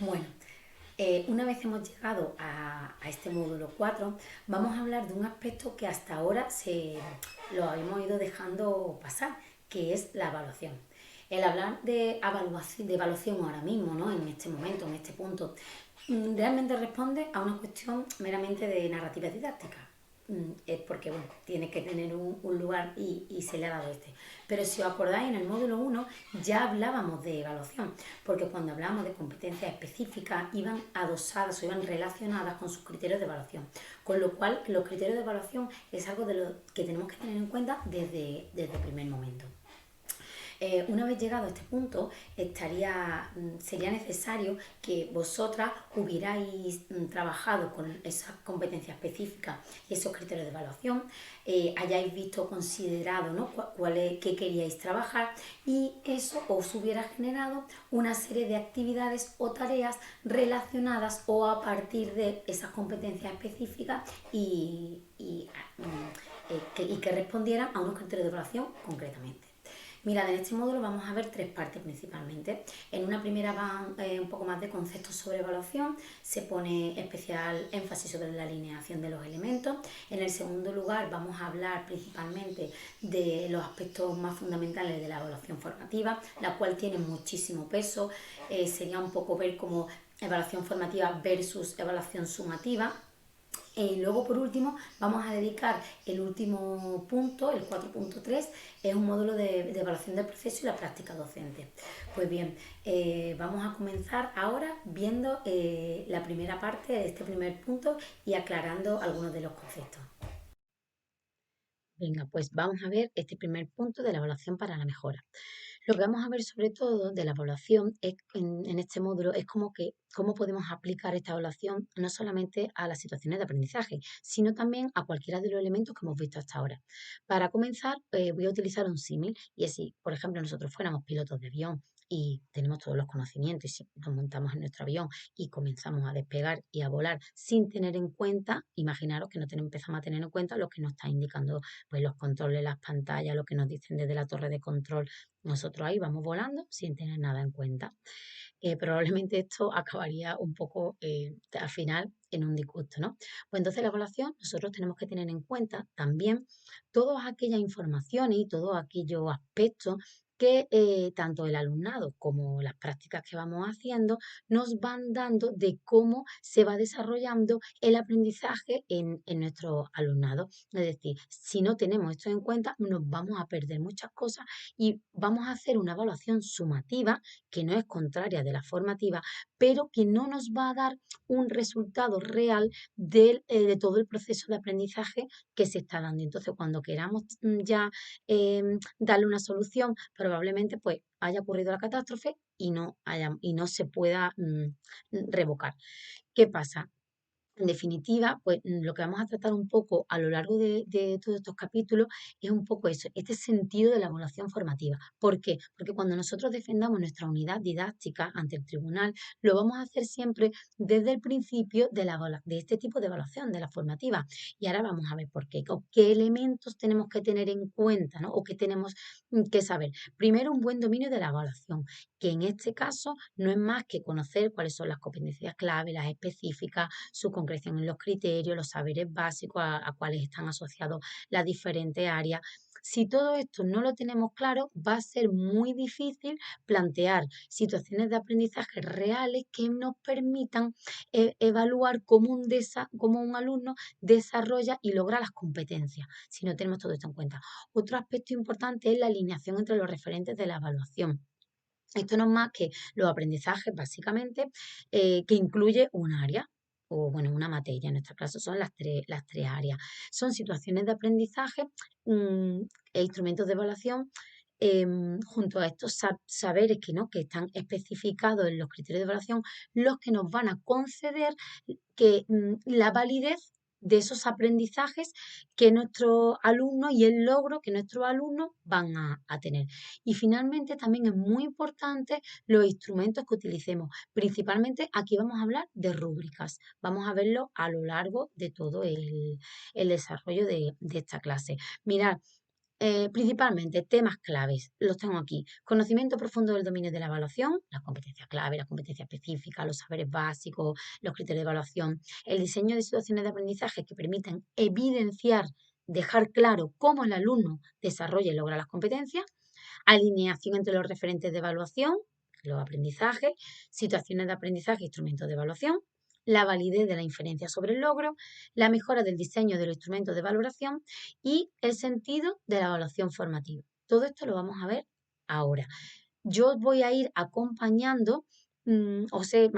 Bueno, una vez hemos llegado a este módulo 4, vamos a hablar de un aspecto que hasta ahora lo habíamos ido dejando pasar, que es la evaluación. El hablar de evaluación ahora mismo, ¿no? En este momento, en este punto, realmente responde a una cuestión meramente de narrativa didáctica. Es porque bueno, tiene que tener un lugar y se le ha dado este. Pero si os acordáis, en el módulo 1 ya hablábamos de evaluación, porque cuando hablábamos de competencias específicas iban adosadas o iban relacionadas con sus criterios de evaluación. Con lo cual, los criterios de evaluación es algo de lo que tenemos que tener en cuenta desde el primer momento. Una vez llegado a este punto, sería necesario que vosotras hubierais trabajado con esas competencias específicas y esos criterios de evaluación, hayáis visto, considerado, ¿no? Qué queríais trabajar, y eso os hubiera generado una serie de actividades o tareas relacionadas o a partir de esas competencias específicas y que respondieran a unos criterios de evaluación concretamente. Mirad, en este módulo vamos a ver tres partes principalmente. En una primera van un poco más de conceptos sobre evaluación, se pone especial énfasis sobre la alineación de los elementos. En el segundo lugar vamos a hablar principalmente de los aspectos más fundamentales de la evaluación formativa, la cual tiene muchísimo peso. Sería un poco ver como evaluación formativa versus evaluación sumativa. Y luego, por último, vamos a dedicar el último punto, el 4.3, es un módulo de evaluación del proceso y la práctica docente. Pues bien, vamos a comenzar ahora viendo la primera parte de este primer punto y aclarando algunos de los conceptos. Venga, pues vamos a ver este primer punto de la evaluación para la mejora. Lo que vamos a ver sobre todo de la evaluación en este módulo es cómo podemos aplicar esta evaluación no solamente a las situaciones de aprendizaje, sino también a cualquiera de los elementos que hemos visto hasta ahora. Para comenzar, voy a utilizar un símil, y es si, por ejemplo, nosotros fuéramos pilotos de avión y tenemos todos los conocimientos y si nos montamos en nuestro avión y comenzamos a despegar y a volar sin tener en cuenta, imaginaros que empezamos a tener en cuenta lo que nos está indicando pues los controles, las pantallas, lo que nos dicen desde la torre de control. Nosotros ahí vamos volando sin tener nada en cuenta. Probablemente esto acabaría un poco al final en un disgusto, ¿no? Pues entonces la evaluación nosotros tenemos que tener en cuenta también todas aquellas informaciones y todos aquellos aspectos que tanto el alumnado como las prácticas que vamos haciendo nos van dando de cómo se va desarrollando el aprendizaje en nuestro alumnado. Es decir, si no tenemos esto en cuenta, nos vamos a perder muchas cosas y vamos a hacer una evaluación sumativa que no es contraria de la formativa, pero que no nos va a dar un resultado real de todo el proceso de aprendizaje que se está dando. Entonces, cuando queramos ya darle una solución, probablemente pues haya ocurrido la catástrofe y no se pueda revocar. ¿Qué pasa? En definitiva, pues lo que vamos a tratar un poco a lo largo de todos estos capítulos es un poco eso, este sentido de la evaluación formativa. ¿Por qué? Porque cuando nosotros defendamos nuestra unidad didáctica ante el tribunal, lo vamos a hacer siempre desde el principio de este tipo de evaluación, de la formativa. Y ahora vamos a ver por qué, o qué elementos tenemos que tener en cuenta, ¿no? O qué tenemos que saber. Primero, un buen dominio de la evaluación, que en este caso no es más que conocer cuáles son las competencias clave, las específicas, su concreción en los criterios, los saberes básicos a cuáles están asociados las diferentes áreas. Si todo esto no lo tenemos claro, va a ser muy difícil plantear situaciones de aprendizaje reales que nos permitan evaluar cómo un alumno desarrolla y logra las competencias, si no tenemos todo esto en cuenta. Otro aspecto importante es la alineación entre los referentes de la evaluación. Esto no es más que los aprendizajes, básicamente, que incluye un área o, bueno, una materia. En nuestro caso son las tres áreas. Son situaciones de aprendizaje e instrumentos de evaluación junto a estos saberes que están especificados en los criterios de evaluación, los que nos van a conceder la validez de esos aprendizajes que nuestros alumnos y el logro que nuestros alumnos van a tener. Y finalmente también es muy importante los instrumentos que utilicemos. Principalmente aquí vamos a hablar de rúbricas. Vamos a verlo a lo largo de todo el desarrollo de esta clase. Mirad, Principalmente temas claves, los tengo aquí. Conocimiento profundo del dominio de la evaluación, las competencias clave, las competencias específicas, los saberes básicos, los criterios de evaluación, el diseño de situaciones de aprendizaje que permitan evidenciar, dejar claro cómo el alumno desarrolla y logra las competencias, alineación entre los referentes de evaluación, los aprendizajes, situaciones de aprendizaje, instrumentos de evaluación, la validez de la inferencia sobre el logro, la mejora del diseño de los instrumentos de valoración y el sentido de la evaluación formativa. Todo esto lo vamos a ver ahora. Yo os voy a ir acompañando, os he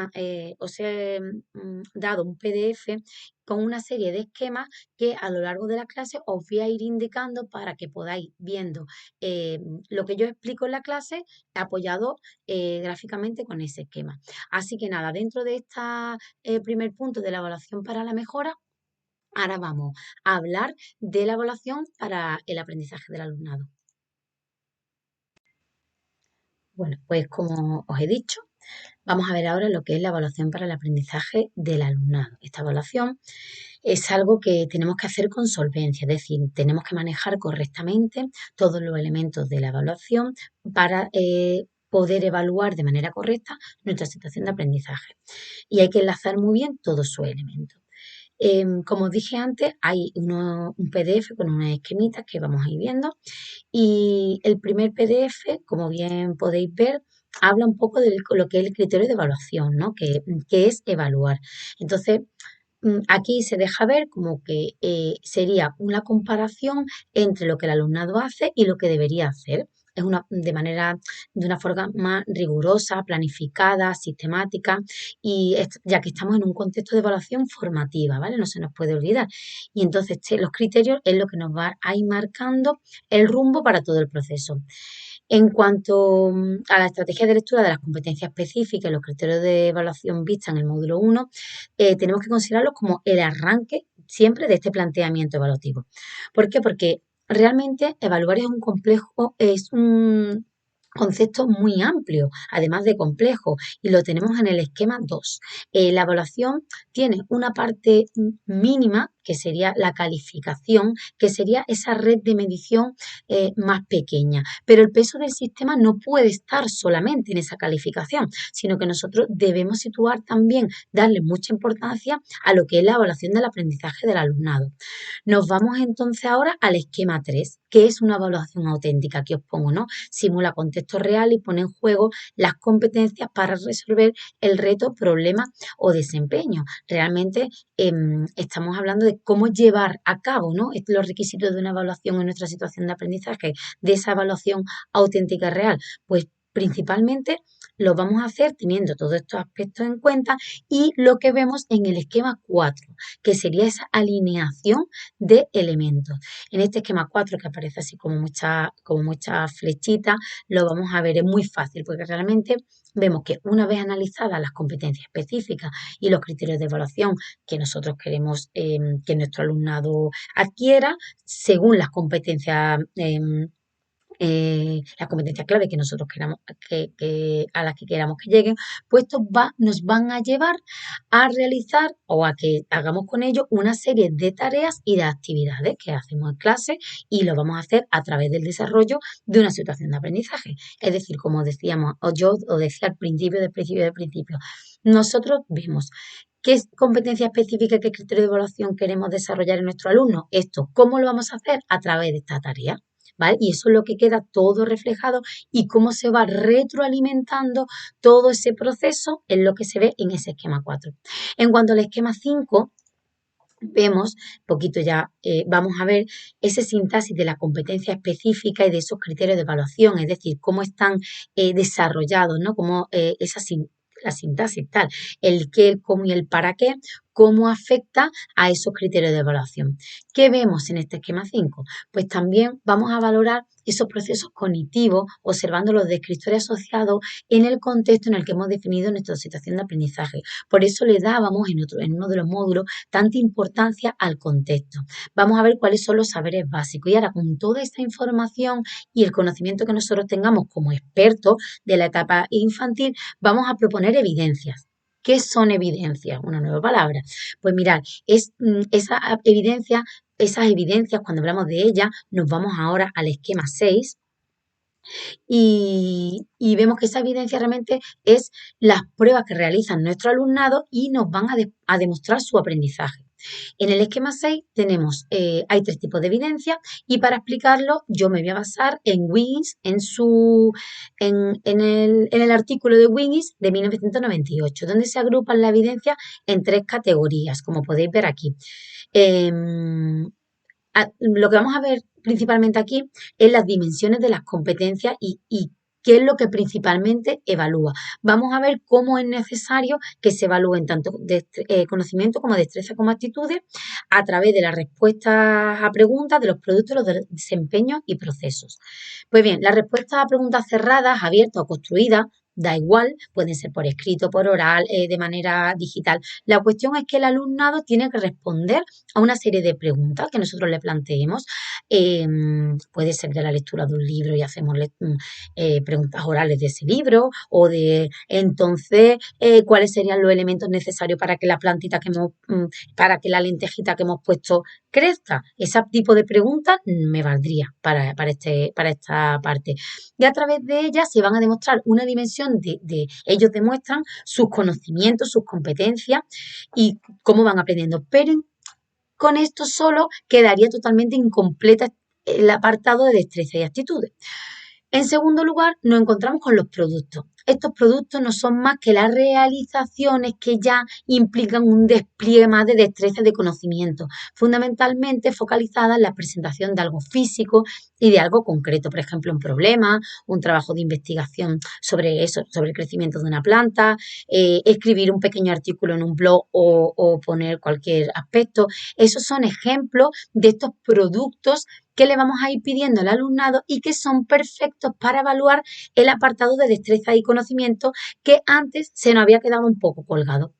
dado un PDF con una serie de esquemas que a lo largo de la clase os voy a ir indicando para que podáis viendo eh, lo que yo explico en la clase apoyado gráficamente con ese esquema. Así que nada, dentro de este primer punto de la evaluación para la mejora, ahora vamos a hablar de la evaluación para el aprendizaje del alumnado. Bueno, pues como os he dicho, vamos a ver ahora lo que es la evaluación para el aprendizaje del alumnado. Esta evaluación es algo que tenemos que hacer con solvencia, es decir, tenemos que manejar correctamente todos los elementos de la evaluación para poder evaluar de manera correcta nuestra situación de aprendizaje. Y hay que enlazar muy bien todos sus elementos. Como os dije antes, hay un PDF con unas esquemitas que vamos a ir viendo y el primer PDF, como bien podéis ver, habla un poco de lo que es el criterio de evaluación, ¿no? Que es evaluar. Entonces, aquí se deja ver como que sería una comparación entre lo que el alumnado hace y lo que debería hacer. Es de una forma más rigurosa, planificada, sistemática, y ya que estamos en un contexto de evaluación formativa, ¿vale? No se nos puede olvidar. Y entonces los criterios es lo que nos va a ir marcando el rumbo para todo el proceso. En cuanto a la estrategia de lectura de las competencias específicas y los criterios de evaluación vista en el módulo 1, tenemos que considerarlos como el arranque siempre de este planteamiento evaluativo. ¿Por qué? Porque realmente evaluar es un concepto muy amplio, además de complejo, y lo tenemos en el esquema 2. La evaluación tiene una parte mínima, que sería la calificación, que sería esa red de medición más pequeña, pero el peso del sistema no puede estar solamente en esa calificación, sino que nosotros debemos situar también, darle mucha importancia a lo que es la evaluación del aprendizaje del alumnado. Nos vamos entonces ahora al esquema 3, que es una evaluación auténtica que os pongo, ¿no? Simula contexto real y pone en juego las competencias para resolver el reto, problema o desempeño. Realmente estamos hablando de cómo llevar a cabo, ¿no? Los requisitos de una evaluación en nuestra situación de aprendizaje, de esa evaluación auténtica real. Pues principalmente lo vamos a hacer teniendo todos estos aspectos en cuenta y lo que vemos en el esquema 4, que sería esa alineación de elementos. En este esquema 4, que aparece así como muchas flechitas, lo vamos a ver, es muy fácil porque realmente vemos que una vez analizadas las competencias específicas y los criterios de evaluación que nosotros queremos que nuestro alumnado adquiera, según las competencias clave que nosotros queramos a las que queramos que lleguen, pues nos van a llevar a realizar o a que hagamos con ellos una serie de tareas y de actividades que hacemos en clase y lo vamos a hacer a través del desarrollo de una situación de aprendizaje. Es decir, como decíamos, o yo os decía al principio, nosotros vemos ¿qué competencia específica, qué criterio de evaluación queremos desarrollar en nuestro alumno? Esto, ¿cómo lo vamos a hacer? A través de esta tarea. ¿Vale? Y eso es lo que queda todo reflejado y cómo se va retroalimentando todo ese proceso en lo que se ve en ese esquema 4. En cuanto al esquema 5, vemos, poquito ya vamos a ver ese sintaxis de la competencia específica y de esos criterios de evaluación, es decir, cómo están desarrollados, ¿no? Cómo la sintaxis tal, el qué, el cómo y el para qué, cómo afecta a esos criterios de evaluación. ¿Qué vemos en este esquema 5? Pues también vamos a valorar esos procesos cognitivos observando los descriptores asociados en el contexto en el que hemos definido nuestra situación de aprendizaje. Por eso le dábamos en uno de los módulos tanta importancia al contexto. Vamos a ver cuáles son los saberes básicos y ahora con toda esta información y el conocimiento que nosotros tengamos como expertos de la etapa infantil, vamos a proponer evidencias. ¿Qué son evidencias? Una nueva palabra. Pues mirad, esa evidencia esas evidencias, cuando hablamos de ellas, nos vamos ahora al esquema 6 y vemos que esa evidencia realmente es las pruebas que realizan nuestro alumnado y nos van a demostrar su aprendizaje. En el esquema 6 tenemos, hay tres tipos de evidencia y para explicarlo yo me voy a basar en Wiggins, en el artículo de Wiggins de 1998, donde se agrupan la evidencia en tres categorías, como podéis ver aquí. Em, lo que vamos a ver principalmente aquí es las dimensiones de las competencias y qué es lo que principalmente evalúa. Vamos a ver cómo es necesario que se evalúen tanto conocimiento como destreza como actitudes a través de las respuestas a preguntas de los productos, los desempeños y procesos. Pues bien, las respuestas a preguntas cerradas, abiertas o construidas, da igual, pueden ser por escrito, por oral, de manera digital. La cuestión es que el alumnado tiene que responder a una serie de preguntas que nosotros le planteemos. Puede ser de la lectura de un libro y hacemos preguntas orales de ese libro o de entonces cuáles serían los elementos necesarios para que la plantita para que la lentejita que hemos puesto crezca. Ese tipo de preguntas me valdría para esta parte. Y a través de ellas se van a demostrar una dimensión ellos demuestran sus conocimientos, sus competencias y cómo van aprendiendo. Pero con esto solo quedaría totalmente incompleta el apartado de destreza y actitudes. En segundo lugar, nos encontramos con los productos. Estos productos no son más que las realizaciones que ya implican un despliegue más de destreza y de conocimiento, fundamentalmente focalizada en la presentación de algo físico y de algo concreto, por ejemplo, un problema, un trabajo de investigación sobre eso, sobre el crecimiento de una planta, escribir un pequeño artículo en un blog o poner cualquier aspecto. Esos son ejemplos de estos productos que le vamos a ir pidiendo al alumnado y que son perfectos para evaluar el apartado de destreza y conocimiento que antes se nos había quedado un poco colgado.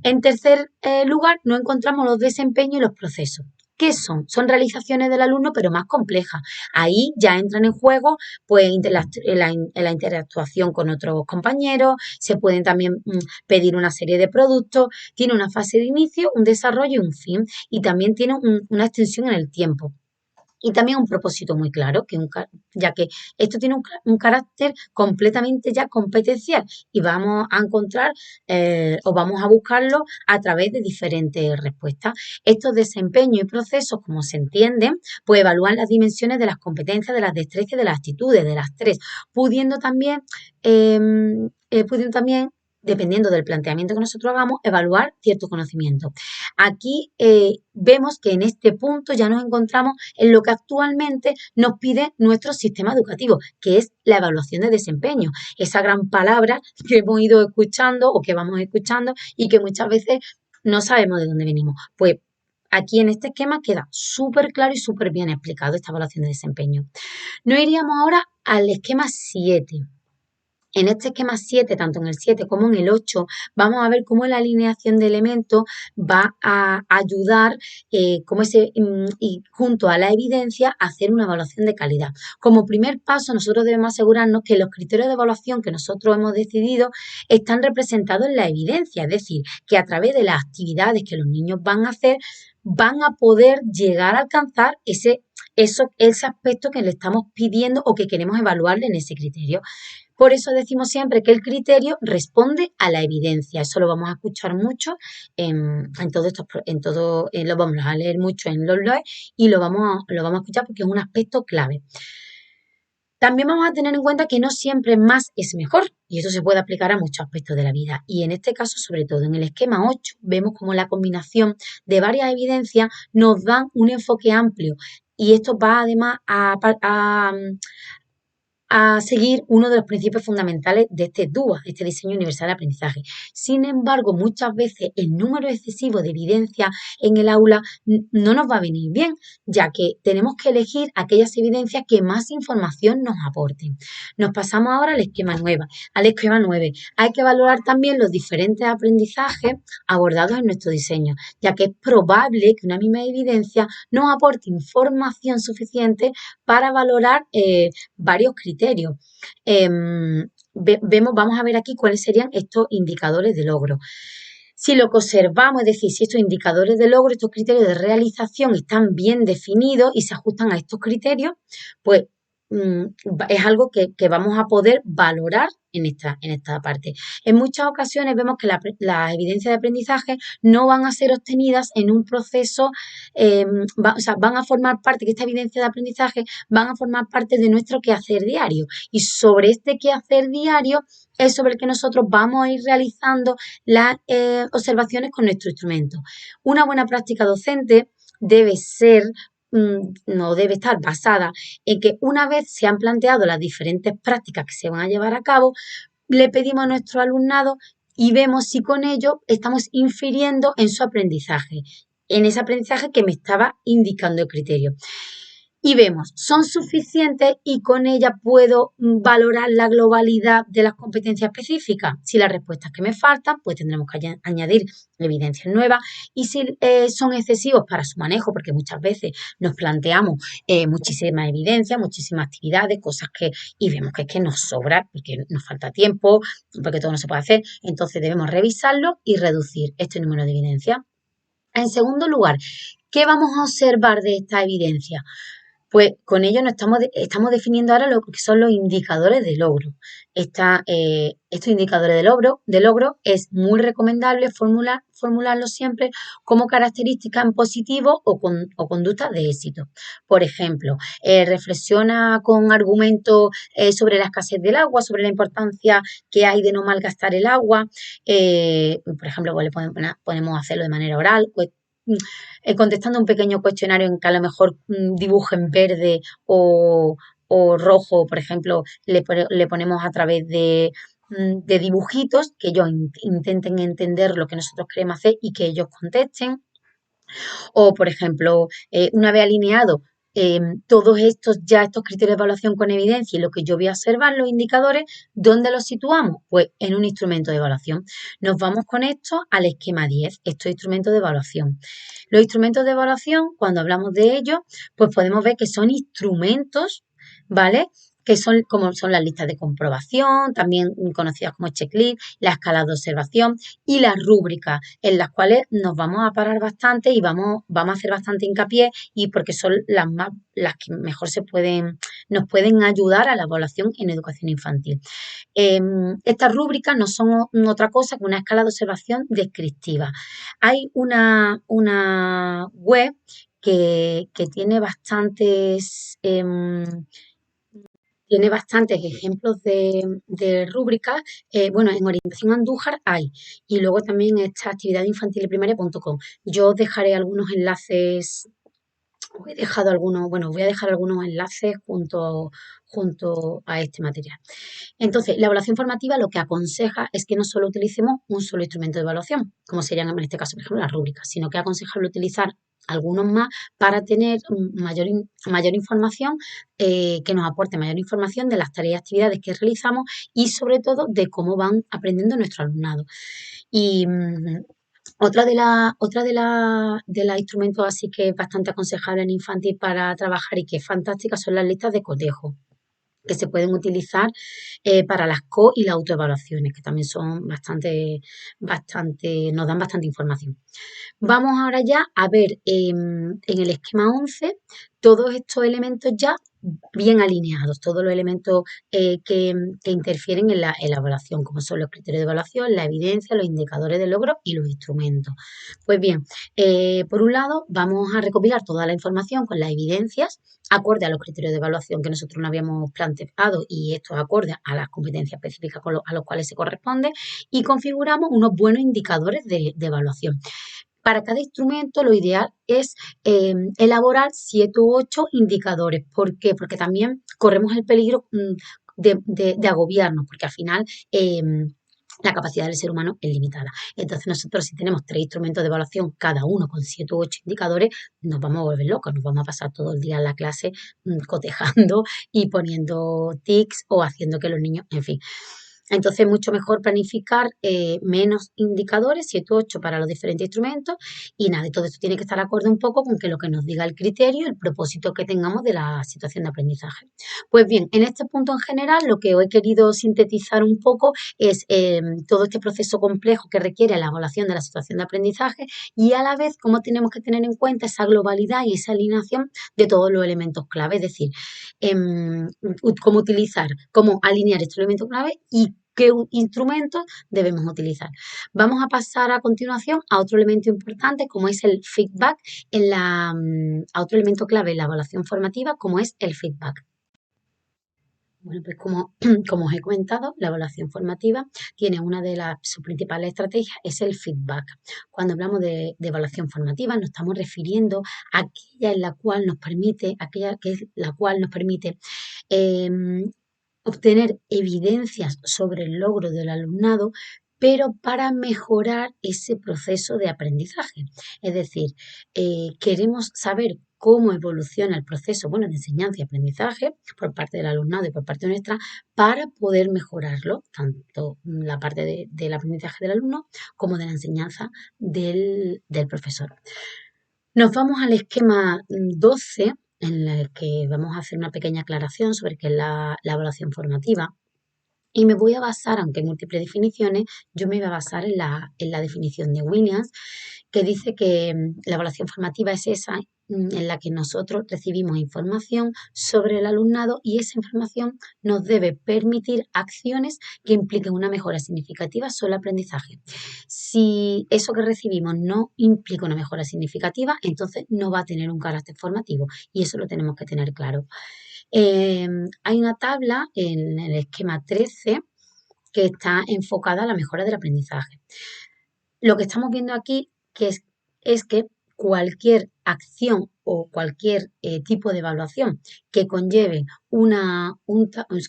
En tercer lugar, nos encontramos los desempeños y los procesos. ¿Qué son? Son realizaciones del alumno, pero más complejas. Ahí ya entran en juego pues, la interactuación con otros compañeros, se pueden también pedir una serie de productos, tiene una fase de inicio, un desarrollo y un fin, y también tiene una extensión en el tiempo. Y también un propósito muy claro, ya que esto tiene un carácter completamente ya competencial y vamos a encontrar o vamos a buscarlo a través de diferentes respuestas. Estos desempeños y procesos, como se entienden, pues evalúan las dimensiones de las competencias, de las destrezas y de las actitudes, de las tres, pudiendo también, dependiendo del planteamiento que nosotros hagamos, evaluar cierto conocimiento. Aquí vemos que en este punto ya nos encontramos en lo que actualmente nos pide nuestro sistema educativo, que es la evaluación de desempeño. Esa gran palabra que hemos ido escuchando o que vamos escuchando y que muchas veces no sabemos de dónde venimos. Pues aquí en este esquema queda súper claro y súper bien explicado esta evaluación de desempeño. Nos iríamos ahora al esquema 7. En este esquema 7, tanto en el 7 como en el 8, vamos a ver cómo la alineación de elementos va a ayudar y junto a la evidencia a hacer una evaluación de calidad. Como primer paso, nosotros debemos asegurarnos que los criterios de evaluación que nosotros hemos decidido están representados en la evidencia, es decir, que a través de las actividades que los niños van a hacer, van a poder llegar a alcanzar ese aspecto que le estamos pidiendo o que queremos evaluarle en ese criterio. Por eso decimos siempre que el criterio responde a la evidencia. Eso lo vamos a escuchar mucho lo vamos a leer mucho en los blogs y lo vamos a escuchar porque es un aspecto clave. También vamos a tener en cuenta que no siempre más es mejor y eso se puede aplicar a muchos aspectos de la vida. Y en este caso, sobre todo en el esquema 8, vemos como la combinación de varias evidencias nos dan un enfoque amplio y esto va además a seguir uno de los principios fundamentales de este DUA, este diseño universal de aprendizaje. Sin embargo, muchas veces el número excesivo de evidencias en el aula no nos va a venir bien, ya que tenemos que elegir aquellas evidencias que más información nos aporten. Nos pasamos ahora al esquema 9. Hay que valorar también los diferentes aprendizajes abordados en nuestro diseño, ya que es probable que una misma evidencia nos aporte información suficiente para valorar varios criterios. Vamos a ver aquí cuáles serían estos indicadores de logro. Si lo que observamos, es decir, si estos indicadores de logro, estos criterios de realización están bien definidos y se ajustan a estos criterios, pues es algo que vamos a poder valorar en esta parte. En muchas ocasiones vemos que las evidencias de aprendizaje no van a ser obtenidas en un proceso, o sea, van a formar parte, que esta evidencia de aprendizaje van a formar parte de nuestro quehacer diario. Y sobre este quehacer diario es sobre el que nosotros vamos a ir realizando las observaciones con nuestro instrumento. Una buena práctica docente debe ser no debe estar basada en que una vez se han planteado las diferentes prácticas que se van a llevar a cabo, le pedimos a nuestro alumnado y vemos si con ello estamos infiriendo en su aprendizaje, en ese aprendizaje que me estaba indicando el criterio. Y vemos, ¿son suficientes y con ellas puedo valorar la globalidad de las competencias específicas? Si la respuesta es que me faltan, pues tendremos que añadir evidencias nuevas y si son excesivos para su manejo, porque muchas veces nos planteamos muchísimas evidencias, muchísimas actividades, cosas y vemos que es que nos sobra, porque nos falta tiempo, porque todo no se puede hacer, entonces debemos revisarlo y reducir este número de evidencias. En segundo lugar, ¿qué vamos a observar de esta evidencia? Pues con ello estamos definiendo ahora lo que son los indicadores de logro. Estos indicadores de logro es muy recomendable formularlos siempre como características en positivo o conductas de éxito. Por ejemplo, reflexiona con argumentos sobre la escasez del agua, sobre la importancia que hay de no malgastar el agua. Por ejemplo, pues podemos hacerlo de manera oral, pues, contestando un pequeño cuestionario en que a lo mejor dibuje en verde o rojo, por ejemplo, le ponemos a través de dibujitos que ellos intenten entender lo que nosotros queremos hacer y que ellos contesten. O, por ejemplo, una vez alineado todos estos criterios de evaluación con evidencia y lo que yo voy a observar, los indicadores, ¿dónde los situamos? Pues en un instrumento de evaluación. Nos vamos con esto al esquema 10, estos instrumentos de evaluación. Los instrumentos de evaluación, cuando hablamos de ellos, pues podemos ver que son instrumentos, ¿vale?, que son como son las listas de comprobación, también conocidas como checklist, la escala de observación y las rúbricas, en las cuales nos vamos a parar bastante y vamos a hacer bastante hincapié y porque son las que mejor nos pueden ayudar a la evaluación en educación infantil. Estas rúbricas no son otra cosa que una escala de observación descriptiva. Hay una web que tiene bastantes ejemplos de rúbricas. Bueno, en Orientación Andújar hay. Y luego también está actividadinfantilyprimaria.com. Yo os dejaré algunos enlaces, voy a dejar algunos enlaces junto a este material. Entonces, la evaluación formativa lo que aconseja es que no solo utilicemos un solo instrumento de evaluación, como serían en este caso, por ejemplo, las rúbricas, sino que es aconsejable utilizar algunos más para tener mayor información, que nos aporte mayor información de las tareas y actividades que realizamos y sobre todo de cómo van aprendiendo nuestro alumnado. Y otra de las instrumentos así que es bastante aconsejable en infantil para trabajar y que es fantástica son las listas de cotejo, que se pueden utilizar para las y las autoevaluaciones, que también son nos dan bastante información. Vamos ahora ya a ver en el esquema 11 todos estos elementos ya bien alineados, todos los elementos que interfieren en la evaluación, como son los criterios de evaluación, la evidencia, los indicadores de logro y los instrumentos. Pues bien, por un lado vamos a recopilar toda la información con las evidencias acorde a los criterios de evaluación que nosotros nos habíamos planteado y estos acorde a las competencias específicas a los cuales se corresponde y configuramos unos buenos indicadores de evaluación. Para cada instrumento lo ideal es elaborar 7 u 8 indicadores. ¿Por qué? Porque también corremos el peligro de agobiarnos, porque al final la capacidad del ser humano es limitada. Entonces nosotros si tenemos 3 instrumentos de evaluación, cada uno con 7 u 8 indicadores, nos vamos a volver locos, nos vamos a pasar todo el día en la clase cotejando y poniendo tics o haciendo que los niños, en fin. Entonces es mucho mejor planificar menos indicadores, 7 u 8 para los diferentes instrumentos y nada, y todo esto tiene que estar acorde un poco con que lo que nos diga el criterio, el propósito que tengamos de la situación de aprendizaje. Pues bien, en este punto en general lo que os he querido sintetizar un poco es todo este proceso complejo que requiere la evaluación de la situación de aprendizaje y a la vez cómo tenemos que tener en cuenta esa globalidad y esa alineación de todos los elementos clave, es decir, cómo utilizar, cómo alinear estos elementos clave y qué instrumentos debemos utilizar. Vamos a pasar a continuación a otro elemento importante como es el feedback, a otro elemento clave en la evaluación formativa como es el feedback. Bueno, pues como os he comentado, la evaluación formativa tiene una de sus principales estrategias, es el feedback. Cuando hablamos de evaluación formativa, nos estamos refiriendo a aquella en la cual nos permite, aquella que es la cual nos permite obtener evidencias sobre el logro del alumnado, pero para mejorar ese proceso de aprendizaje. Es decir, queremos saber cómo evoluciona el proceso, bueno, de enseñanza y aprendizaje por parte del alumnado y por parte nuestra para poder mejorarlo, tanto la parte del aprendizaje del alumno como de la enseñanza del profesor. Nos vamos al esquema 12, en el que vamos a hacer una pequeña aclaración sobre qué es la evaluación formativa. Y me voy a basar, aunque hay múltiples definiciones, yo me voy a basar en la definición de Williams, que dice que la evaluación formativa es esa en la que nosotros recibimos información sobre el alumnado y esa información nos debe permitir acciones que impliquen una mejora significativa sobre el aprendizaje. Si eso que recibimos no implica una mejora significativa, entonces no va a tener un carácter formativo y eso lo tenemos que tener claro. Hay una tabla en el esquema 13 que está enfocada a la mejora del aprendizaje. Lo que estamos viendo aquí es que cualquier acción o cualquier tipo de evaluación que conlleve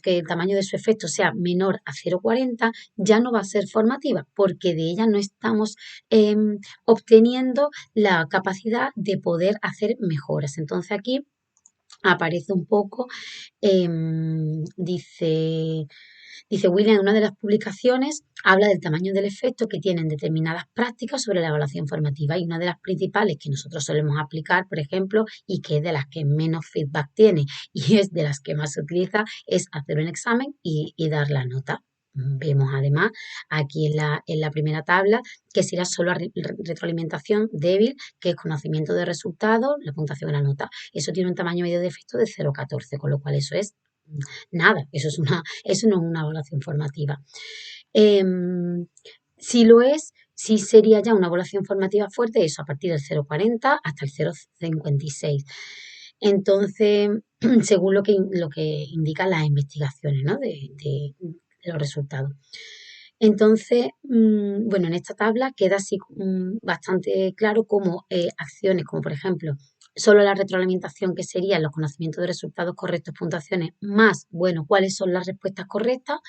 que el tamaño de su efecto sea menor a 0,40 ya no va a ser formativa porque de ella no estamos obteniendo la capacidad de poder hacer mejoras. Entonces aquí aparece un poco, dice William en una de las publicaciones, habla del tamaño del efecto que tienen determinadas prácticas sobre la evaluación formativa y una de las principales que nosotros solemos aplicar, por ejemplo, y que es de las que menos feedback tiene y es de las que más se utiliza, es hacer un examen y dar la nota. Vemos además aquí en la primera tabla que será solo retroalimentación débil, que es conocimiento de resultados, la puntuación de la nota. Eso tiene un tamaño medio de efecto de 0,14, con lo cual eso es nada, eso no es una evaluación formativa. Si lo es, sí sería ya una evaluación formativa fuerte, eso a partir del 0,40 hasta el 0,56. Entonces, según lo que indican las investigaciones, ¿no? de los resultados. Entonces, bueno, en esta tabla queda así bastante claro cómo acciones como, por ejemplo, solo la retroalimentación, que serían los conocimientos de resultados correctos, puntuaciones, más, bueno, cuáles son las respuestas correctas,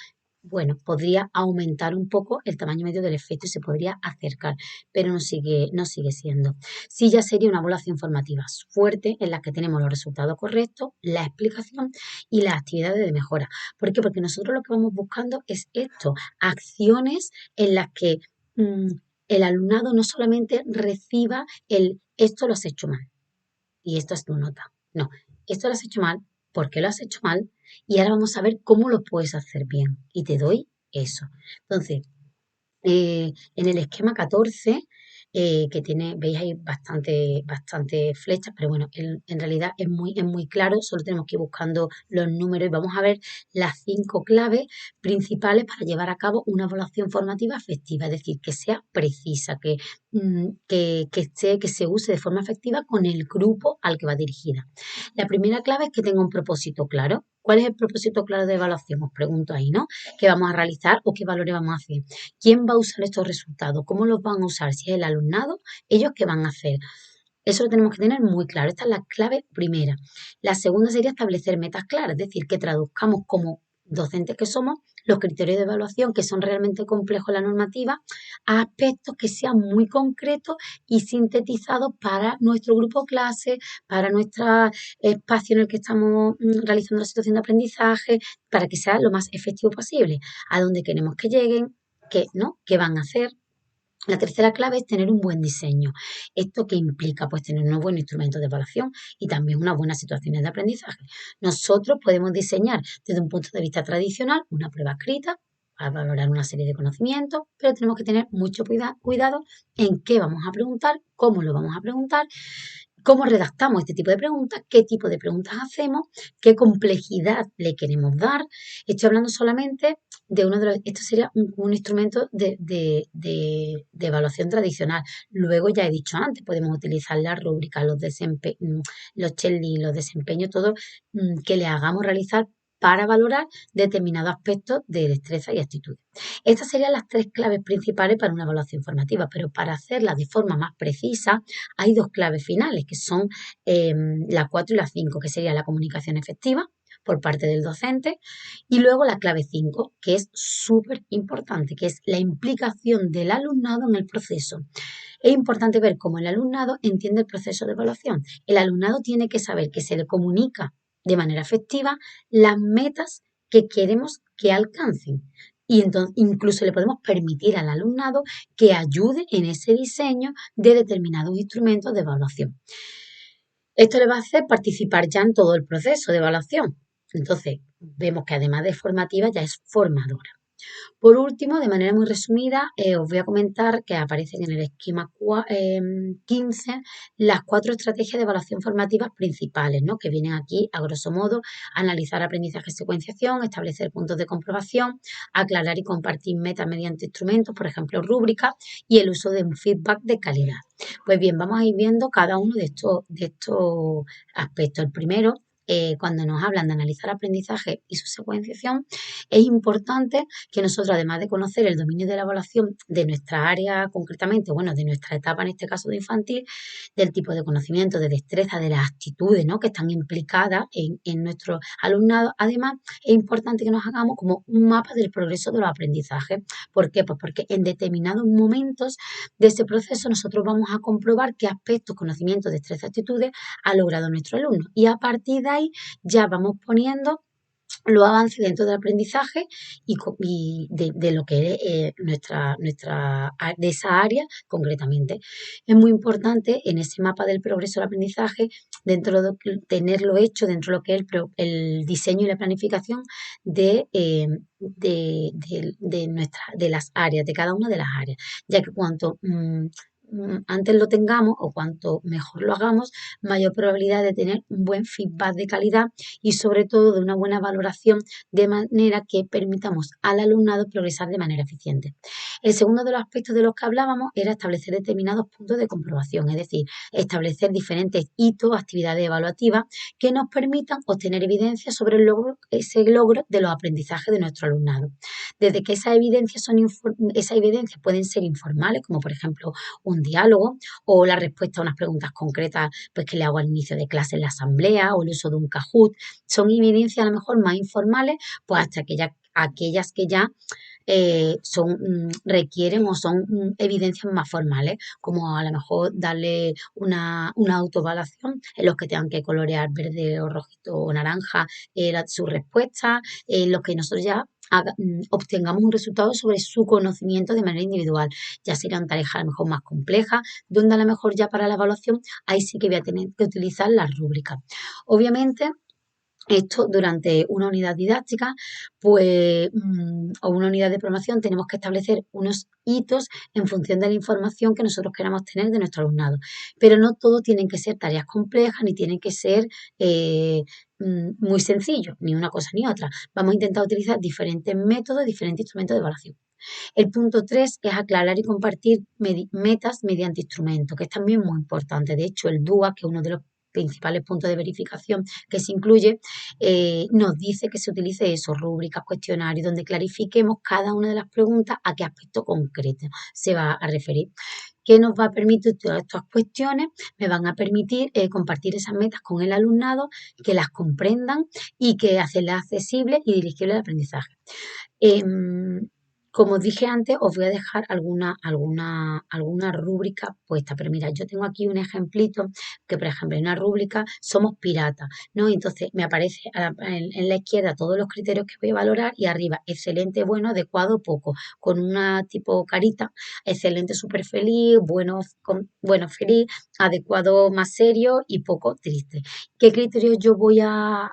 bueno, podría aumentar un poco el tamaño medio del efecto y se podría acercar, pero no sigue siendo. Sí, ya sería una evaluación formativa fuerte en la que tenemos los resultados correctos, la explicación y las actividades de mejora. ¿Por qué? Porque nosotros lo que vamos buscando es esto, acciones en las que el alumnado no solamente reciba esto lo has hecho mal y esto es tu nota. No, esto lo has hecho mal, ¿por qué lo has hecho mal? Y ahora vamos a ver cómo lo puedes hacer bien. Y te doy eso. Entonces, en el esquema 14, que tiene, veis ahí bastante flechas, pero bueno, en realidad es muy claro, solo tenemos que ir buscando los números y vamos a ver las 5 claves principales para llevar a cabo una evaluación formativa efectiva, es decir, que sea precisa, que se use de forma efectiva con el grupo al que va dirigida. La primera clave es que tenga un propósito claro. ¿Cuál es el propósito claro de evaluación? Os pregunto ahí, ¿no? ¿Qué vamos a realizar o qué valores vamos a hacer? ¿Quién va a usar estos resultados? ¿Cómo los van a usar? Si es el alumnado, ¿ellos qué van a hacer? Eso lo tenemos que tener muy claro. Esta es la clave primera. La segunda sería establecer metas claras, es decir, que traduzcamos como docentes que somos los criterios de evaluación que son realmente complejos en la normativa a aspectos que sean muy concretos y sintetizados para nuestro grupo clase, para nuestro espacio en el que estamos realizando la situación de aprendizaje, para que sea lo más efectivo posible, a donde queremos que lleguen, qué, ¿no? ¿Qué van a hacer? La tercera clave es tener un buen diseño. ¿Esto qué implica? Pues tener unos buenos instrumentos de evaluación y también unas buenas situaciones de aprendizaje. Nosotros podemos diseñar desde un punto de vista tradicional una prueba escrita para valorar una serie de conocimientos, pero tenemos que tener mucho cuidado en qué vamos a preguntar, cómo lo vamos a preguntar, cómo redactamos este tipo de preguntas, qué tipo de preguntas hacemos, qué complejidad le queremos dar. Estoy hablando solamente de uno de los, esto sería un instrumento de evaluación tradicional. Luego ya he dicho antes, podemos utilizar las rúbricas, los checklist, los desempeños, todo que le hagamos realizar para valorar determinados aspectos de destreza y actitud. Estas serían las tres claves principales para una evaluación formativa, pero para hacerla de forma más precisa hay dos claves finales, que son la 4 y la 5, que sería la comunicación efectiva por parte del docente, y luego la clave 5, que es súper importante, que es la implicación del alumnado en el proceso. Es importante ver cómo el alumnado entiende el proceso de evaluación. El alumnado tiene que saber que se le comunica de manera efectiva las metas que queremos que alcancen. Y entonces incluso le podemos permitir al alumnado que ayude en ese diseño de determinados instrumentos de evaluación. Esto le va a hacer participar ya en todo el proceso de evaluación. Entonces, vemos que además de formativa ya es formadora. Por último, de manera muy resumida, os voy a comentar que aparecen en el esquema 15 las 4 estrategias de evaluación formativas principales, ¿no? Que vienen aquí, a grosso modo, analizar aprendizaje y secuenciación, establecer puntos de comprobación, aclarar y compartir metas mediante instrumentos, por ejemplo, rúbricas, y el uso de un feedback de calidad. Pues bien, vamos a ir viendo cada uno de estos aspectos. El primero, cuando nos hablan de analizar aprendizaje y su secuenciación, es importante que nosotros, además de conocer el dominio de la evaluación de nuestra área concretamente, bueno, de nuestra etapa, en este caso de infantil, del tipo de conocimiento, de destreza, de las actitudes, ¿no? Que están implicadas en nuestro alumnado, además es importante que nos hagamos como un mapa del progreso de los aprendizajes. ¿Por qué? Pues porque en determinados momentos de ese proceso nosotros vamos a comprobar qué aspectos, conocimientos, destreza, actitudes ha logrado nuestro alumno y a partir de ahí ya vamos poniendo los avances dentro del aprendizaje y de lo que es de esa área concretamente. Es muy importante en ese mapa del progreso del aprendizaje, tenerlo hecho dentro de lo que es el diseño y la planificación de las áreas, de cada una de las áreas, ya que cuanto antes lo tengamos o cuanto mejor lo hagamos, mayor probabilidad de tener un buen feedback de calidad y sobre todo de una buena valoración de manera que permitamos al alumnado progresar de manera eficiente. El segundo de los aspectos de los que hablábamos era establecer determinados puntos de comprobación, es decir, establecer diferentes hitos, actividades evaluativas que nos permitan obtener evidencia sobre ese logro de los aprendizajes de nuestro alumnado. Desde que esas evidencias pueden ser informales, como por ejemplo un diálogo o la respuesta a unas preguntas concretas pues, que le hago al inicio de clase en la asamblea o el uso de un Kahoot. Son evidencias a lo mejor más informales, pues hasta aquellas que ya requieren o son evidencias más formales, como a lo mejor darle una autoevaluación en los que tengan que colorear verde o rojito o naranja su respuesta, en los que nosotros ya obtengamos un resultado sobre su conocimiento de manera individual. Ya serían tareas a lo mejor más complejas, donde a lo mejor ya para la evaluación ahí sí que voy a tener que utilizar las rúbricas. Obviamente, esto durante una unidad didáctica, pues, o una unidad de programación, tenemos que establecer unos hitos en función de la información que nosotros queramos tener de nuestro alumnado. Pero no todo tienen que ser tareas complejas, ni tienen que ser muy sencillos, ni una cosa ni otra. Vamos a intentar utilizar diferentes métodos, diferentes instrumentos de evaluación. El punto 3 es aclarar y compartir metas mediante instrumentos, que es también muy importante. De hecho, el DUA, que es uno de los principales puntos de verificación que se incluye, nos dice que se utilice eso, rúbricas, cuestionarios, donde clarifiquemos cada una de las preguntas a qué aspecto concreto se va a referir. ¿Qué nos va a permitir todas estas cuestiones? Me van a permitir compartir esas metas con el alumnado, que las comprendan y que hacerlas accesibles y dirigibles al aprendizaje. Em, Como dije antes, os voy a dejar alguna rúbrica puesta, pero mira, yo tengo aquí un ejemplito que, por ejemplo, en una rúbrica somos piratas, ¿no? Entonces me aparece en la izquierda todos los criterios que voy a valorar y arriba excelente, bueno, adecuado, poco, con una tipo carita, excelente, súper feliz, bueno, feliz, adecuado, más serio y poco triste. ¿Qué criterios yo voy a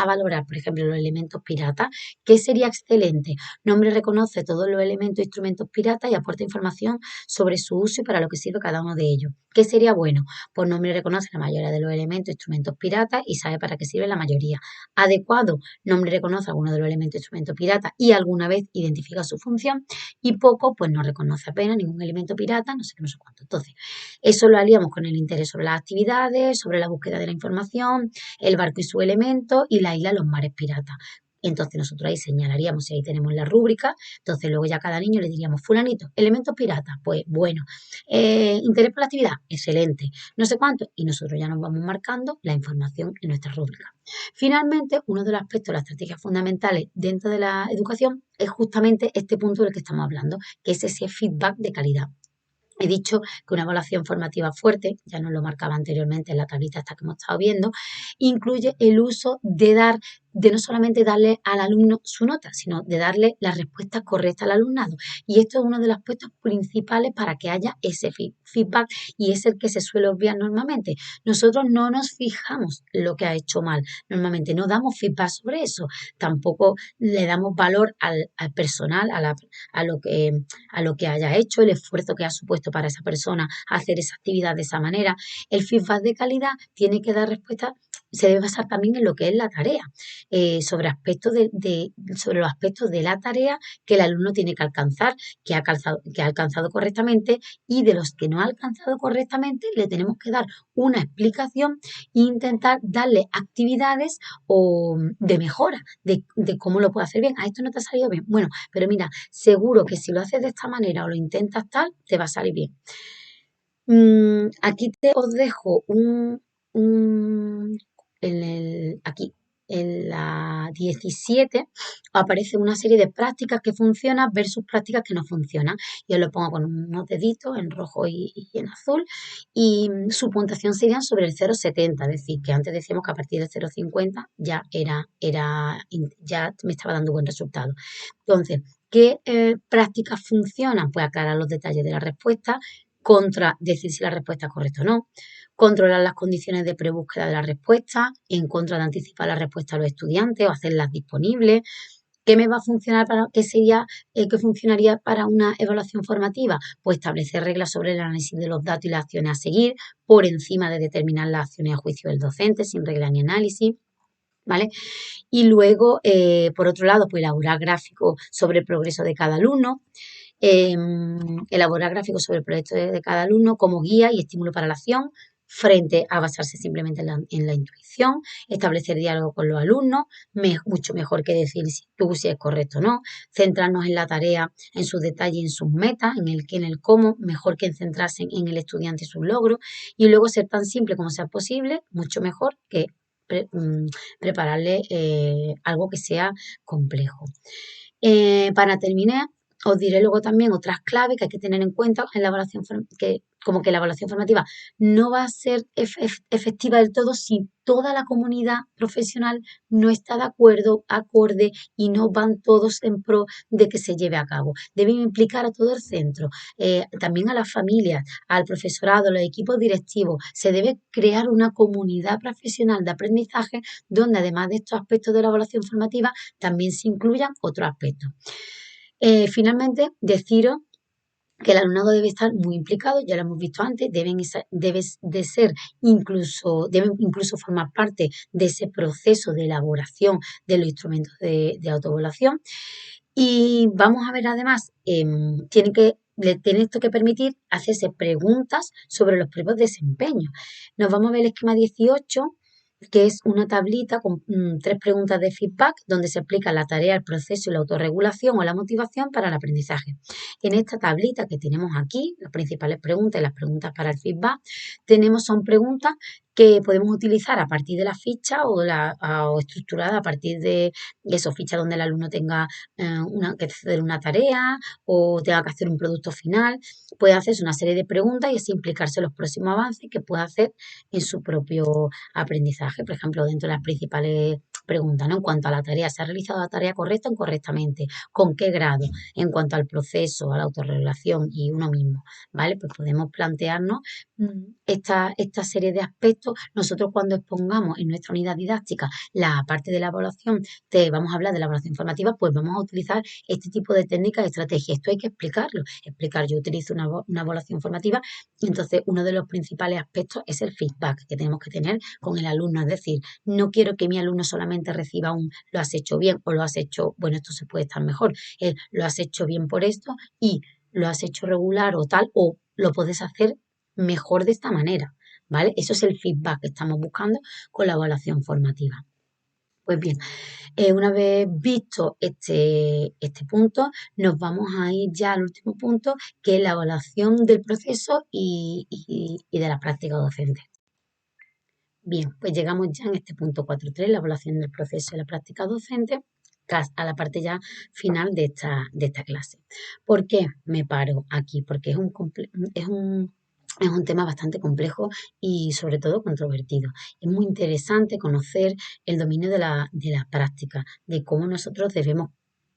valorar? Por ejemplo, los elementos piratas. ¿Qué sería excelente? Nombre reconoce todos los elementos e instrumentos piratas y aporta información sobre su uso y para lo que sirve cada uno de ellos. ¿Qué sería bueno? Pues nombre reconoce la mayoría de los elementos e instrumentos piratas y sabe para qué sirve la mayoría. Adecuado, nombre reconoce algunos de los elementos e instrumentos piratas y alguna vez identifica su función. Y poco, pues no reconoce apenas ningún elemento pirata, no sé qué, no sé cuánto. Entonces, eso lo haríamos con el interés sobre las actividades, sobre la búsqueda de la información, el barco y su elemento y la isla, los mares piratas. Entonces nosotros ahí señalaríamos, si ahí tenemos la rúbrica, entonces luego ya a cada niño le diríamos, fulanito, elementos piratas, pues bueno, interés por la actividad, excelente, no sé cuánto, y nosotros ya nos vamos marcando la información en nuestra rúbrica. Finalmente, uno de los aspectos de las estrategias fundamentales dentro de la educación es justamente este punto del que estamos hablando, que es ese feedback de calidad. He dicho que una evaluación formativa fuerte, ya nos lo marcaba anteriormente en la tablita esta que hemos estado viendo, incluye el uso de no solamente darle al alumno su nota, sino de darle la respuesta correcta al alumnado. Y esto es uno de los aspectos principales para que haya ese feedback y es el que se suele obviar normalmente. Nosotros no nos fijamos lo que ha hecho mal, normalmente no damos feedback sobre eso, tampoco le damos valor al personal, a lo que haya hecho, el esfuerzo que ha supuesto para esa persona hacer esa actividad de esa manera. El feedback de calidad tiene que dar respuesta, se debe basar también en lo que es la tarea, sobre los aspectos de la tarea que el alumno tiene que alcanzar, que ha alcanzado correctamente y de los que no ha alcanzado correctamente le tenemos que dar una explicación e intentar darle actividades de mejora, de cómo lo puede hacer bien. A esto no te ha salido bien. Bueno, pero mira, seguro que si lo haces de esta manera o lo intentas tal, te va a salir bien. Aquí os dejo aquí en la 17 aparece una serie de prácticas que funcionan versus prácticas que no funcionan. Yo lo pongo con unos deditos en rojo y en azul y su puntuación sería sobre el 0,70, es decir, que antes decíamos que a partir del 0,50 ya me estaba dando buen resultado. Entonces, ¿qué prácticas funcionan? Pues aclarar los detalles de la respuesta, decir si la respuesta es correcta o no, controlar las condiciones de prebúsqueda de la respuesta, en contra de anticipar la respuesta a los estudiantes o hacerlas disponibles. ¿Qué me va a funcionar qué funcionaría para una evaluación formativa? Pues establecer reglas sobre el análisis de los datos y las acciones a seguir, por encima de determinar las acciones a juicio del docente, sin regla ni análisis. ¿Vale? Y luego, por otro lado, pues elaborar gráficos sobre el progreso de cada alumno, elaborar gráficos sobre el proyecto de cada alumno como guía y estímulo para la acción, frente a basarse simplemente en la intuición, establecer diálogo con los alumnos, mucho mejor que decir si es correcto o no, centrarnos en la tarea, en sus detalles y en sus metas, en el qué, en el cómo, mejor que en centrarse en el estudiante y sus logros, y luego ser tan simple como sea posible, mucho mejor que prepararle algo que sea complejo. Para terminar, os diré luego también otras claves que hay que tener en cuenta en la evaluación, como que la evaluación formativa no va a ser efectiva del todo si toda la comunidad profesional no está de acuerdo, acorde y no van todos en pro de que se lleve a cabo. Deben implicar a todo el centro, también a las familias, al profesorado, a los equipos directivos. Se debe crear una comunidad profesional de aprendizaje donde además de estos aspectos de la evaluación formativa también se incluyan otros aspectos. Finalmente, deciros que el alumnado debe estar muy implicado, ya lo hemos visto antes, deben incluso formar parte de ese proceso de elaboración de los instrumentos de autoevaluación. Y vamos a ver además, le tiene esto que permitir hacerse preguntas sobre los propios desempeños. Nos vamos a ver el esquema 18 que es una tablita con 3 preguntas de feedback donde se explica la tarea, el proceso y la autorregulación o la motivación para el aprendizaje. En esta tablita que tenemos aquí, las principales preguntas y las preguntas para el feedback, son preguntas que podemos utilizar a partir de la ficha o estructurada a partir de eso, ficha donde el alumno tenga que hacer una tarea o tenga que hacer un producto final. Puede hacerse una serie de preguntas y así implicarse en los próximos avances que pueda hacer en su propio aprendizaje. Por ejemplo, dentro de las principales preguntas, ¿no? En cuanto a la tarea, ¿se ha realizado la tarea correcta o incorrectamente? ¿Con qué grado? En cuanto al proceso, a la autorregulación y uno mismo, ¿vale? Pues podemos plantearnos esta serie de aspectos. Nosotros cuando expongamos en nuestra unidad didáctica la parte de la evaluación, vamos a hablar de la evaluación formativa, pues vamos a utilizar este tipo de técnicas y estrategias. Esto hay que explicarlo. Yo utilizo una evaluación formativa y entonces uno de los principales aspectos es el feedback que tenemos que tener con el alumno. Es decir, no quiero que mi alumno solamente reciba un lo has hecho bien o lo has hecho, bueno, esto se puede estar mejor. Lo has hecho bien por esto y lo has hecho regular o tal, o lo puedes hacer mejor de esta manera, ¿vale? Eso es el feedback que estamos buscando con la evaluación formativa. Pues bien, una vez visto este punto, nos vamos a ir ya al último punto, que es la evaluación del proceso y de la práctica docente. Bien, pues llegamos ya en este punto 4.3, la evaluación del proceso y la práctica docente, a la parte ya final de esta clase. ¿Por qué me paro aquí? Porque es un tema bastante complejo y sobre todo controvertido. Es muy interesante conocer el dominio de la práctica, de cómo nosotros debemos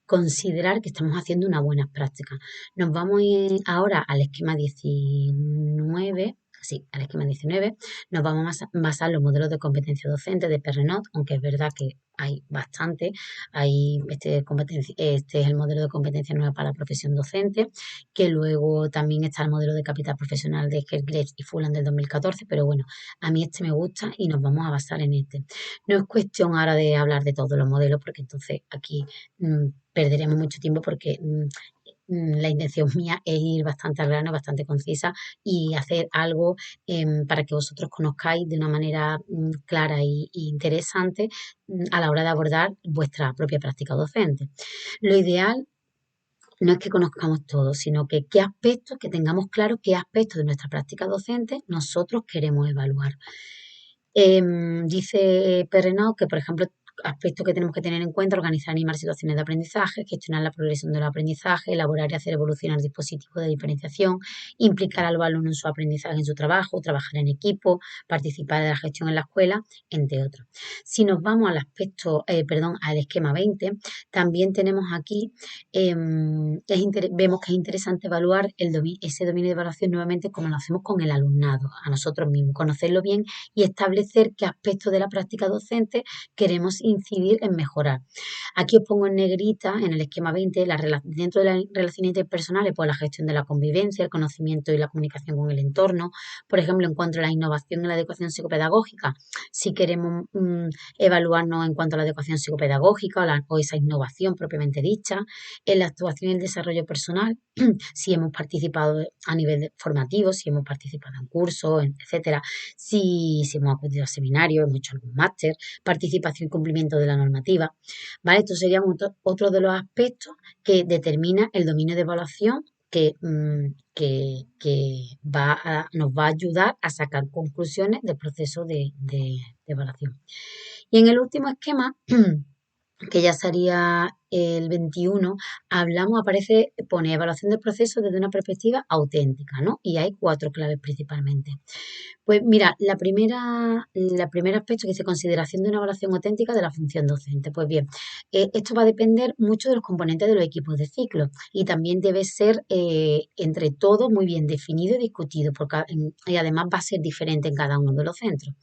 considerar que estamos haciendo una buena práctica. Nos vamos a ir ahora al esquema 19. Sí, al esquema 19, nos vamos a basar en los modelos de competencia docente de Perrenot, aunque es verdad que hay bastante. Este es el modelo de competencia nueva para la profesión docente, que luego también está el modelo de capital profesional de Herglev y Fulham del 2014, pero bueno, a mí este me gusta y nos vamos a basar en este. No es cuestión ahora de hablar de todos los modelos, porque entonces aquí perderemos mucho tiempo porque la intención mía es ir bastante al grano, bastante concisa y hacer algo para que vosotros conozcáis de una manera clara y interesante a la hora de abordar vuestra propia práctica docente. Lo ideal no es que conozcamos todo, sino que que tengamos claro qué aspectos de nuestra práctica docente nosotros queremos evaluar. Dice Perrenot que, por ejemplo, aspectos que tenemos que tener en cuenta: organizar y animar situaciones de aprendizaje, gestionar la progresión del aprendizaje, elaborar y hacer evolucionar dispositivos de diferenciación, implicar al alumno en su aprendizaje, en su trabajo, trabajar en equipo, participar de la gestión en la escuela, entre otros. Si nos vamos al esquema 20, también tenemos aquí, vemos que es interesante evaluar ese dominio de evaluación nuevamente como lo hacemos con el alumnado, a nosotros mismos, conocerlo bien y establecer qué aspectos de la práctica docente queremos incidir en mejorar. Aquí os pongo en negrita, en el esquema 20, dentro de las relaciones interpersonales, pues la gestión de la convivencia, el conocimiento y la comunicación con el entorno. Por ejemplo, en cuanto a la innovación y la adecuación psicopedagógica, si queremos evaluarnos en cuanto a la adecuación psicopedagógica o esa innovación propiamente dicha. En la actuación y el desarrollo personal, si hemos participado a nivel formativo, si hemos participado en cursos, etcétera, si hemos acudido a seminarios, hemos hecho algún máster, participación y cumplimiento de la normativa, ¿vale? Estos serían otros de los aspectos que determina el dominio de evaluación que nos va a ayudar a sacar conclusiones del proceso de evaluación. Y en el último esquema, que ya sería el 21, pone evaluación del proceso desde una perspectiva auténtica, ¿no? Y hay 4 claves principalmente. Pues mira, la primer aspecto que dice consideración de una evaluación auténtica de la función docente. Pues bien, esto va a depender mucho de los componentes de los equipos de ciclo y también debe ser entre todos muy bien definido y discutido, y además va a ser diferente en cada uno de los centros.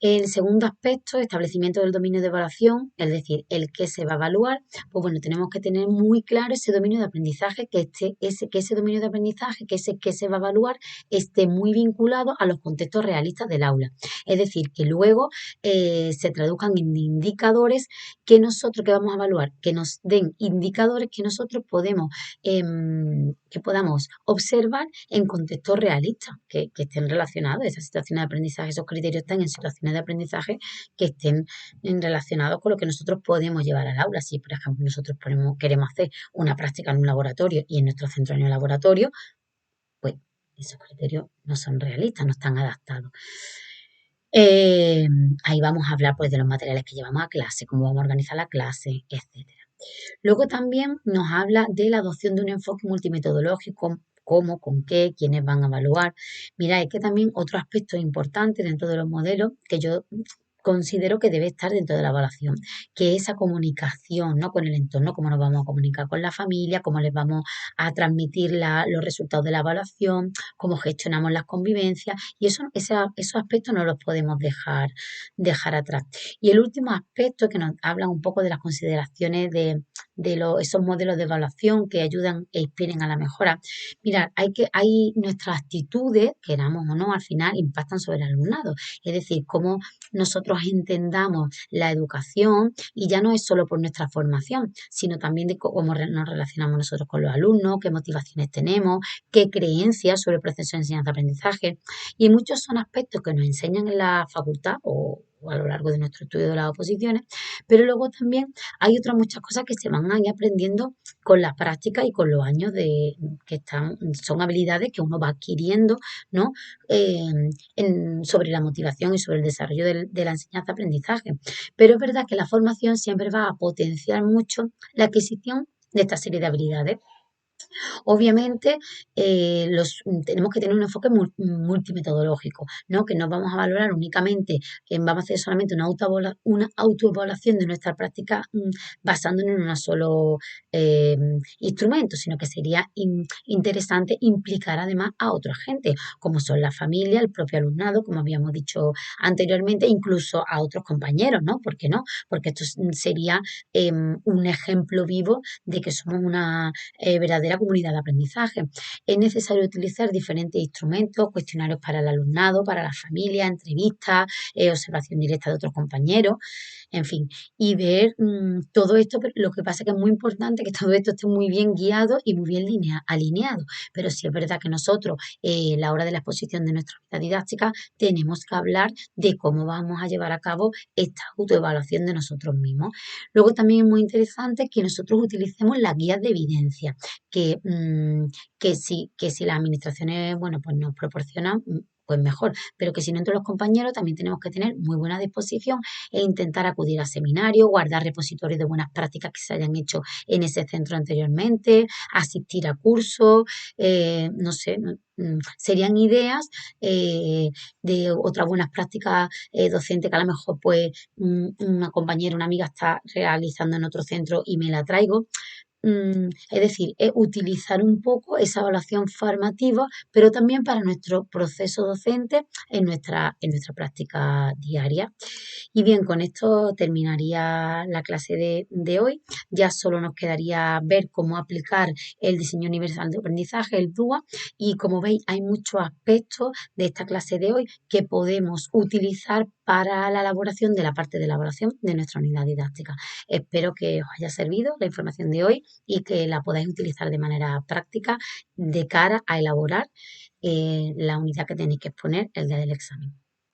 El segundo aspecto, establecimiento del dominio de evaluación, es decir, el que se va a evaluar. Pues bueno, tenemos que tener muy claro ese dominio de aprendizaje, que ese dominio de aprendizaje, que ese que se va a evaluar, esté muy vinculado a los contextos realistas del aula. Es decir, que luego se traduzcan en indicadores que vamos a evaluar, que nos den indicadores que nosotros que podamos observar en contextos realistas, que estén relacionados. Esas situaciones de aprendizaje, esos criterios están en situaciones de aprendizaje que estén relacionados con lo que nosotros podemos llevar al aula. Si, por ejemplo, nosotros queremos hacer una práctica en un laboratorio y en nuestro centro en el laboratorio, pues esos criterios no son realistas, no están adaptados. Eh, Ahí vamos a hablar pues de los materiales que llevamos a clase, cómo vamos a organizar la clase, etcétera. Luego también nos habla de la adopción de un enfoque multimetodológico, cómo, con qué, quiénes van a evaluar. Mira, es que también otro aspecto importante dentro de los modelos que yo considero que debe estar dentro de la evaluación, que es esa comunicación, ¿no? Con el entorno, cómo nos vamos a comunicar con la familia, cómo les vamos a transmitir los resultados de la evaluación, cómo gestionamos las convivencias, y esos aspectos no los podemos dejar atrás. Y el último aspecto que nos habla un poco de las consideraciones de esos modelos de evaluación que ayudan e inspiren a la mejora. Mirad, hay nuestras actitudes, queramos o no, al final impactan sobre el alumnado. Es decir, cómo nosotros entendamos la educación, y ya no es solo por nuestra formación, sino también de cómo nos relacionamos nosotros con los alumnos, qué motivaciones tenemos, qué creencias sobre el proceso de enseñanza-aprendizaje. Y muchos son aspectos que nos enseñan en la facultad o a lo largo de nuestro estudio de las oposiciones, pero luego también hay otras muchas cosas que se van a ir aprendiendo con las prácticas y con los años son habilidades que uno va adquiriendo, ¿no? Eh, sobre la motivación y sobre el desarrollo de la enseñanza-aprendizaje. Pero es verdad que la formación siempre va a potenciar mucho la adquisición de esta serie de habilidades. Obviamente, tenemos que tener un enfoque multimetodológico, ¿no? Que no vamos a valorar únicamente, vamos a hacer solamente una autoevaluación de nuestra práctica basándonos en un solo instrumento, sino que sería interesante implicar además a otra gente, como son la familia, el propio alumnado, como habíamos dicho anteriormente, incluso a otros compañeros, ¿no? ¿Por qué no? Porque esto sería un ejemplo vivo de que somos una verdadera comunidad de aprendizaje. Es necesario utilizar diferentes instrumentos, cuestionarios para el alumnado, para la familia, entrevistas, observación directa de otros compañeros, en fin, y ver todo esto. Pero lo que pasa es que es muy importante que todo esto esté muy bien guiado y muy bien alineado, pero sí es verdad que nosotros, a la hora de la exposición de nuestra unidad didáctica, tenemos que hablar de cómo vamos a llevar a cabo esta autoevaluación de nosotros mismos. Luego también es muy interesante que nosotros utilicemos las guías de evidencia, que, que si las administraciones, bueno, pues nos proporcionan, pues mejor, pero que si no, entre los compañeros también tenemos que tener muy buena disposición e intentar acudir a seminarios, guardar repositorios de buenas prácticas que se hayan hecho en ese centro anteriormente, asistir a cursos, no sé, serían ideas de otras buenas prácticas docentes que a lo mejor pues una compañera, una amiga está realizando en otro centro y me la traigo. Es decir, es utilizar un poco esa evaluación formativa, pero también para nuestro proceso docente en nuestra práctica diaria. Y bien, con esto terminaría la clase de hoy. Ya solo nos quedaría ver cómo aplicar el diseño universal de aprendizaje, el DUA, y como veis, hay muchos aspectos de esta clase de hoy que podemos utilizar para la elaboración de la parte de elaboración de nuestra unidad didáctica. Espero que os haya servido la información de hoy y que la podáis utilizar de manera práctica de cara a elaborar la unidad que tenéis que exponer el día del examen.